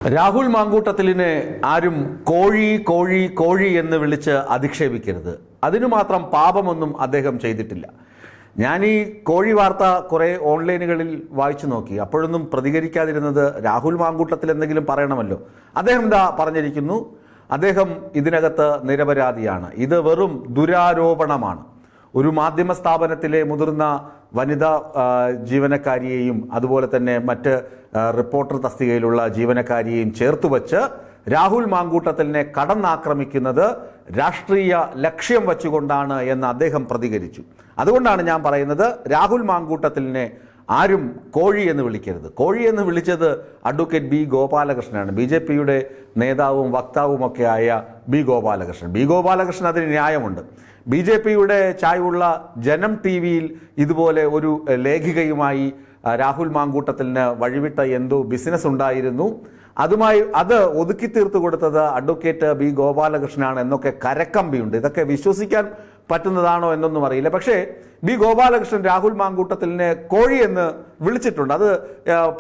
രാഹുൽ മാങ്കൂട്ടത്തിലിനെ ആരും കോഴി കോഴി കോഴി എന്ന് വിളിച്ച് അധിക്ഷേപിക്കരുത്. അതിനു മാത്രം പാപമൊന്നും അദ്ദേഹം ചെയ്തിട്ടില്ല. ഞാൻ ഈ കോഴി വാർത്ത കുറേ ഓൺലൈനുകളിൽ വായിച്ചു നോക്കി. അപ്പോഴൊന്നും പ്രതികരിക്കാതിരുന്നത് രാഹുൽ മാങ്കൂട്ടത്തിൽ എന്തെങ്കിലും പറയണമല്ലോ. അദ്ദേഹം എന്താ പറഞ്ഞിരിക്കുന്നു, അദ്ദേഹം ഇതിനകത്ത് നിരപരാധിയാണ്, ഇത് വെറും ദുരാരോപണമാണ്. ഒരു മാധ്യമ സ്ഥാപനത്തിലെ മുതിർന്ന വനിതാ ജീവനക്കാരിയെയും അതുപോലെ തന്നെ മറ്റ് റിപ്പോർട്ടർ തസ്തികയിലുള്ള ജീവനക്കാരിയെയും ചേർത്തുവച്ച് രാഹുൽ മാങ്കൂട്ടത്തിലിനെ കടന്നാക്രമിക്കുന്നത് രാഷ്ട്രീയ ലക്ഷ്യം വച്ചുകൊണ്ടാണ് എന്ന് അദ്ദേഹം പ്രതികരിച്ചു. അതുകൊണ്ടാണ് ഞാൻ പറയുന്നത്, രാഹുൽ മാങ്കൂട്ടത്തിലിനെ ആരും കോഴി എന്ന് വിളിക്കരുത്. കോഴി എന്ന് വിളിച്ചത് അഡ്വക്കേറ്റ് ബി ഗോപാലകൃഷ്ണനാണ്, BJPയുടെ നേതാവും വക്താവുമൊക്കെ ആയ ബി ഗോപാലകൃഷ്ണൻ. ബി ഗോപാലകൃഷ്ണൻ അതിന് ന്യായമുണ്ട്. BJPയുടെ ചായ്വുള്ള ജനം TV-യിൽ ഇതുപോലെ ഒരു ലേഖികയുമായി രാഹുൽ മാങ്കൂട്ടത്തിലിന് വഴിവിട്ട എന്തോ ബിസിനസ് ഉണ്ടായിരുന്നു. അത് ഒതുക്കി തീർത്തു കൊടുത്തത് അഡ്വക്കേറ്റ് ബി ഗോപാലകൃഷ്ണനാണ് എന്നൊക്കെ കരക്കമ്പിയുണ്ട്. ഇതൊക്കെ വിശ്വസിക്കാൻ പറ്റുന്നതാണോ എന്നൊന്നും അറിയില്ല. പക്ഷേ ബി ഗോപാലകൃഷ്ണൻ രാഹുൽ മാങ്കൂട്ടത്തിലിനെ കോഴി എന്ന് വിളിച്ചിട്ടുണ്ട്. അത്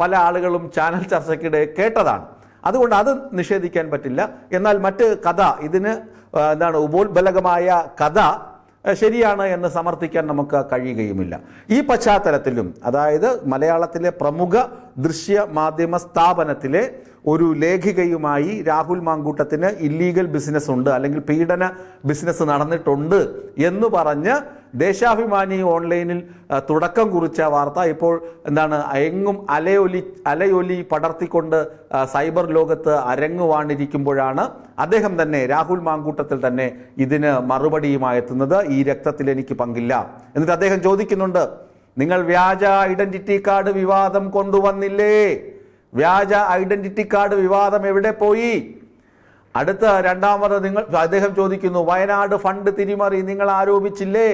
പല ആളുകളും ചാനൽ ചർച്ചയ്ക്കിടെ കേട്ടതാണ്. അതുകൊണ്ട് അത് നിഷേധിക്കാൻ പറ്റില്ല. എന്നാൽ മറ്റ് കഥ, ഇതിന് ഉപോത്ബലകമായ കഥ ശരിയാണ് എന്ന് സമർത്ഥിക്കാൻ നമുക്ക് കഴിയുകയുമില്ല. ഈ പശ്ചാത്തലത്തിലും, അതായത് മലയാളത്തിലെ പ്രമുഖ ദൃശ്യ മാധ്യമ സ്ഥാപനത്തിലെ ഒരു ലേഖികയുമായി രാഹുൽ മാങ്കൂട്ടത്തിന് ഇല്ലീഗൽ ബിസിനസ് ഉണ്ട്, അല്ലെങ്കിൽ പീഡന ബിസിനസ് നടന്നിട്ടുണ്ട് എന്ന് പറഞ്ഞ് ദേശാഭിമാനി ഓൺലൈനിൽ തുടക്കം കുറിച്ച വാർത്ത ഇപ്പോൾ എങ്ങും അലയൊലി പടർത്തിക്കൊണ്ട് സൈബർ ലോകത്ത് അരങ്ങുവാണിരിക്കുമ്പോഴാണ് അദ്ദേഹം തന്നെ, രാഹുൽ മാങ്കൂട്ടത്തിൽ തന്നെ ഇതിന് മറുപടിയുമായി എത്തുന്നത്. ഈ രക്തത്തിൽ എനിക്ക് പങ്കില്ല. എന്നിട്ട് അദ്ദേഹം ചോദിക്കുന്നുണ്ട്, നിങ്ങൾ വ്യാജ ഐഡന്റിറ്റി കാർഡ് വിവാദം കൊണ്ടുവന്നില്ലേ? വ്യാജ ഐഡന്റിറ്റി കാർഡ് വിവാദം എവിടെ പോയി? അടുത്ത രണ്ടാമത് അദ്ദേഹം ചോദിക്കുന്നു, വയനാട് ഫണ്ട് തിരിമറി നിങ്ങൾ ആരോപിച്ചില്ലേ,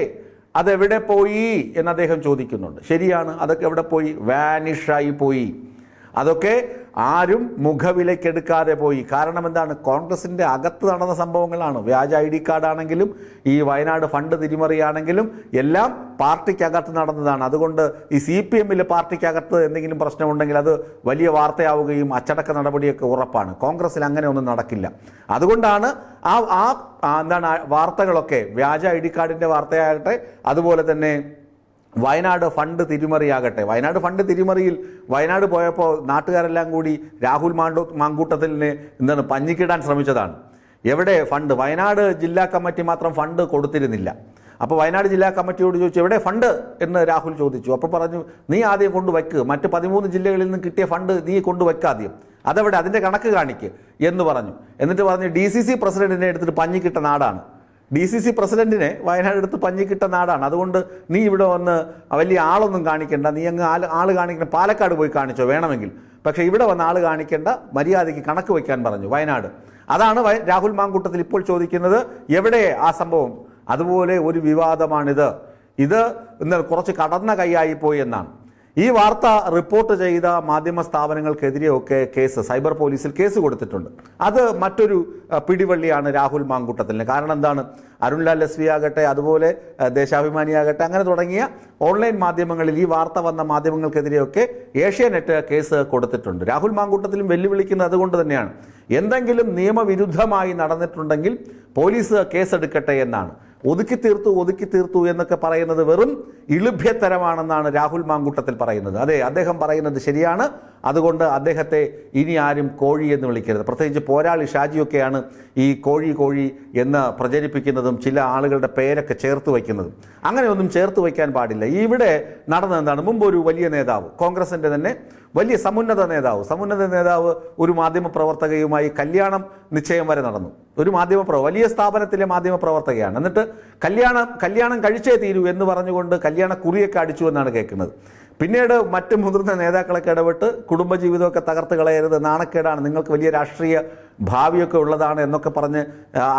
അതെവിടെ പോയി എന്ന് അദ്ദേഹം ചോദിക്കുന്നുണ്ട്. ശരിയാണ്, അതൊക്കെ എവിടെ പോയി? വാനിഷായി പോയി. അതൊക്കെ ആരും മുഖവിലക്കെടുക്കാതെ പോയി. കാരണം എന്താണ്? കോൺഗ്രസിന്റെ അകത്ത് നടന്ന സംഭവങ്ങളാണ്. വ്യാജ ID കാർഡ് ആണെങ്കിലും ഈ വയനാട് ഫണ്ട് തിരിമറിയാണെങ്കിലും എല്ലാം പാർട്ടിക്കകത്ത് നടന്നതാണ്. അതുകൊണ്ട് ഈ CPM-ൽ പാർട്ടിക്കകത്ത് എന്തെങ്കിലും പ്രശ്നമുണ്ടെങ്കിൽ അത് വലിയ വാർത്തയാവുകയും അച്ചടക്ക നടപടിയൊക്കെ ഉറപ്പാണ്. കോൺഗ്രസിൽ അങ്ങനെ ഒന്നും നടക്കില്ല. അതുകൊണ്ടാണ് വാർത്തകളൊക്കെ, വ്യാജ ID കാർഡിന്റെ വാർത്തയാകട്ടെ, അതുപോലെ തന്നെ വയനാട് ഫണ്ട് തിരിമറിയാകട്ടെ. വയനാട് ഫണ്ട് തിരിമറിയിൽ വയനാട് പോയപ്പോൾ നാട്ടുകാരെല്ലാം കൂടി രാഹുൽ മാങ്കൂട്ടത്തിലിനെ പഞ്ഞിക്കിടാൻ ശ്രമിച്ചതാണ്. എവിടെ ഫണ്ട്? വയനാട് ജില്ലാ കമ്മിറ്റി മാത്രം ഫണ്ട് കൊടുത്തിരുന്നില്ല. അപ്പോൾ വയനാട് ജില്ലാ കമ്മിറ്റിയോട് ചോദിച്ചു, എവിടെ ഫണ്ട് എന്ന് രാഹുൽ ചോദിച്ചു. അപ്പോൾ പറഞ്ഞു, നീ ആദ്യം കൊണ്ടുവയ്ക്ക്, മറ്റ് 13 ജില്ലകളിൽ നിന്ന് കിട്ടിയ ഫണ്ട് നീ കൊണ്ടുവയ്ക്കാദ്യം, അതെവിടെ, അതിൻ്റെ കണക്ക് കാണിക്ക് എന്ന് പറഞ്ഞു. എന്നിട്ട് പറഞ്ഞു, DCC പ്രസിഡന്റിനെ എടുത്തിട്ട് പഞ്ഞിക്കിട്ട നാടാണ്. DCC പ്രസിഡന്റിനെ വയനാട് എടുത്ത് പഞ്ഞിക്കിട്ട നാടാണ്. അതുകൊണ്ട് നീ ഇവിടെ വന്ന് വലിയ ആളൊന്നും കാണിക്കേണ്ട, നീ അങ്ങ് ആള് കാണിക്കണം, പാലക്കാട് പോയി കാണിച്ചോ വേണമെങ്കിൽ, പക്ഷേ ഇവിടെ വന്ന് ആള് കാണിക്കേണ്ട, മര്യാദയ്ക്ക് കണക്ക് വയ്ക്കാൻ പറഞ്ഞു വയനാട്. അതാണ് രാഹുൽ മാങ്കൂട്ടത്തിൽ ഇപ്പോൾ ചോദിക്കുന്നത്, എവിടെ ആ സംഭവം? അതുപോലെ ഒരു വിവാദമാണിത്. ഇത് കുറച്ച് കടന്ന കൈയായി പോയി എന്നാണ്. ഈ വാർത്ത റിപ്പോർട്ട് ചെയ്ത മാധ്യമ സ്ഥാപനങ്ങൾക്കെതിരെയൊക്കെ സൈബർ പോലീസിൽ കേസ് കൊടുത്തിട്ടുണ്ട്. അത് മറ്റൊരു പിടിവള്ളിയാണ് രാഹുൽ മാങ്കൂട്ടത്തിന്. കാരണം എന്താണ്? അരുൺലാൽ എസ് ആകട്ടെ, അതുപോലെ ദേശാഭിമാനി ആകട്ടെ, അങ്ങനെ തുടങ്ങിയ ഓൺലൈൻ മാധ്യമങ്ങളിൽ ഈ വാർത്ത വന്ന മാധ്യമങ്ങൾക്കെതിരെയൊക്കെ ഏഷ്യാനെറ്റ് കേസ് കൊടുത്തിട്ടുണ്ട്. രാഹുൽ മാങ്കൂട്ടത്തിലും വെല്ലുവിളിക്കുന്നത് അതുകൊണ്ട് തന്നെയാണ്. എന്തെങ്കിലും നിയമവിരുദ്ധമായി നടന്നിട്ടുണ്ടെങ്കിൽ പോലീസ് കേസെടുക്കട്ടെ എന്നാണ്. ഒതുക്കി തീർത്തു എന്നൊക്കെ പറയുന്നത് വെറും ഇളുഭ്യത്തരമാണെന്നാണ് രാഹുൽ മാങ്കൂട്ടത്തിൽ പറയുന്നത്. അതെ, അദ്ദേഹം പറയുന്നത് ശരിയാണ്. അതുകൊണ്ട് അദ്ദേഹത്തെ ഇനി ആരും കോഴി എന്ന് വിളിക്കരുത്. പ്രത്യേകിച്ച് പോരാളി ഷാജിയൊക്കെയാണ് ഈ കോഴി എന്ന് പ്രചരിപ്പിക്കുന്നതും ചില ആളുകളുടെ പേരൊക്കെ ചേർത്ത് വയ്ക്കുന്നതും. അങ്ങനെയൊന്നും ചേർത്ത് വയ്ക്കാൻ പാടില്ല. ഇവിടെ നടന്നത് എന്താണ്? മുമ്പ് ഒരു വലിയ നേതാവ്, കോൺഗ്രസിന്റെ തന്നെ വലിയ സമുന്നത നേതാവ് ഒരു മാധ്യമ പ്രവർത്തകയുമായി കല്യാണം നിശ്ചയം വരെ നടന്നു. ഒരു വലിയ സ്ഥാപനത്തിലെ മാധ്യമ പ്രവർത്തകയാണ്. എന്നിട്ട് കല്യാണം കഴിച്ചേ തീരൂ എന്ന് പറഞ്ഞുകൊണ്ട് കല്യാണ കുറിയൊക്കെ അടിച്ചു എന്നാണ് കേൾക്കുന്നത്. പിന്നീട് മറ്റ് മുതിർന്ന നേതാക്കളൊക്കെ ഇടപെട്ട് കുടുംബജീവിതമൊക്കെ തകർത്ത് കളയരുത്, നാണക്കേടാണ്, നിങ്ങൾക്ക് വലിയ രാഷ്ട്രീയ ഭാവിയൊക്കെ ഉള്ളതാണ് എന്നൊക്കെ പറഞ്ഞ്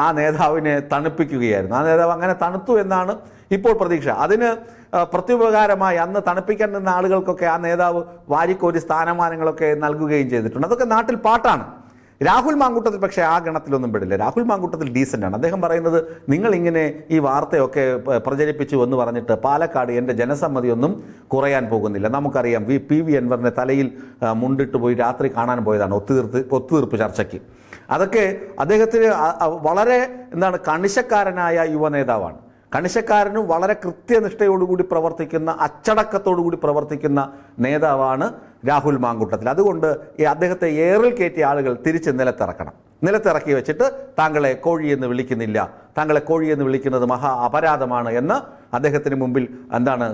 ആ നേതാവിനെ തണുപ്പിക്കുകയായിരുന്നു. ആ നേതാവ് അങ്ങനെ തണുത്തു എന്നാണ് ഇപ്പോൾ പ്രതീക്ഷ. അതിന് പ്രത്യുപകാരമായി അന്ന് തണുപ്പിക്കാൻ നിന്ന ആളുകൾക്കൊക്കെ ആ നേതാവ് വാരിക്കോരി സ്ഥാനമാനങ്ങളൊക്കെ നൽകുകയും ചെയ്തിട്ടുണ്ട്. അതൊക്കെ നാട്ടിൽ പാട്ടാണ്. രാഹുൽ മാങ്കൂട്ടത്തിൽ പക്ഷേ ആ ഗണത്തിലൊന്നും പെടില്ല. രാഹുൽ മാങ്കൂട്ടത്തിൽ ഡീസൻ്റാണ്. അദ്ദേഹം പറയുന്നത് നിങ്ങളിങ്ങനെ ഈ വാർത്തയൊക്കെ പ്രചരിപ്പിച്ചു എന്ന് പറഞ്ഞിട്ട് പാലക്കാട് എൻ്റെ ജനസമ്മതിയൊന്നും കുറയാൻ പോകുന്നില്ല. നമുക്കറിയാം PV അൻവറിനെ തലയിൽ മുണ്ടിട്ട് പോയി രാത്രി കാണാൻ പോയതാണ് ഒത്തുതീർപ്പ് ചർച്ചയ്ക്ക്. അതൊക്കെ അദ്ദേഹത്തിന് വളരെ കണിശക്കാരനായ യുവനേതാവാണ്. കണിശക്കാരനും വളരെ കൃത്യനിഷ്ഠയോടുകൂടി പ്രവർത്തിക്കുന്ന, അച്ചടക്കത്തോടുകൂടി പ്രവർത്തിക്കുന്ന നേതാവാണ് രാഹുൽ മാങ്കൂട്ടത്തിൽ. അതുകൊണ്ട് അദ്ദേഹത്തെ ഏറിൽ കയറ്റിയ ആളുകൾ തിരിച്ച് നിലത്തിറക്കി വെച്ചിട്ട് താങ്കളെ കോഴി എന്ന് വിളിക്കുന്നില്ല, താങ്കളെ കോഴി എന്ന് വിളിക്കുന്നത് മഹാ അപരാധമാണ് എന്ന് അദ്ദേഹത്തിന് മുമ്പിൽ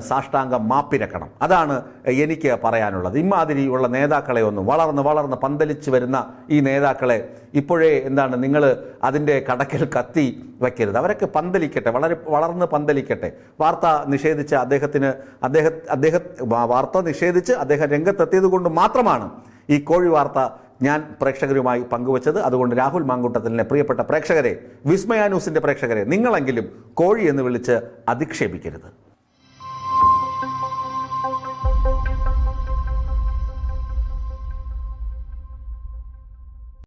സാഷ്ടാംഗം മാപ്പിരക്കണം. അതാണ് എനിക്ക് പറയാനുള്ളത്. ഇമാതിരിയുള്ള നേതാക്കളെ ഒന്നും വളർന്ന് പന്തലിച്ച് വരുന്ന ഈ നേതാക്കളെ ഇപ്പോഴേ നിങ്ങൾ അതിൻ്റെ കടക്കൽ കത്തി വയ്ക്കരുത്. അവരൊക്കെ പന്തലിക്കട്ടെ, വളർന്ന് പന്തലിക്കട്ടെ. വാർത്ത നിഷേധിച്ച് അദ്ദേഹം രംഗത്തെത്തിയത് കൊണ്ട് മാത്രമാണ് ഈ കോഴി വാർത്ത ഞാൻ പ്രേക്ഷകരുമായി പങ്കുവച്ചത്. അതുകൊണ്ട് രാഹുൽ മാങ്കൂട്ടത്തിലിനെ പ്രിയപ്പെട്ട പ്രേക്ഷകരെ, വിസ്മയ ന്യൂസിന്റെ പ്രേക്ഷകരെ, നിങ്ങളെങ്കിലും കോഴി എന്ന് വിളിച്ച് അധിക്ഷേപിക്കരുത്.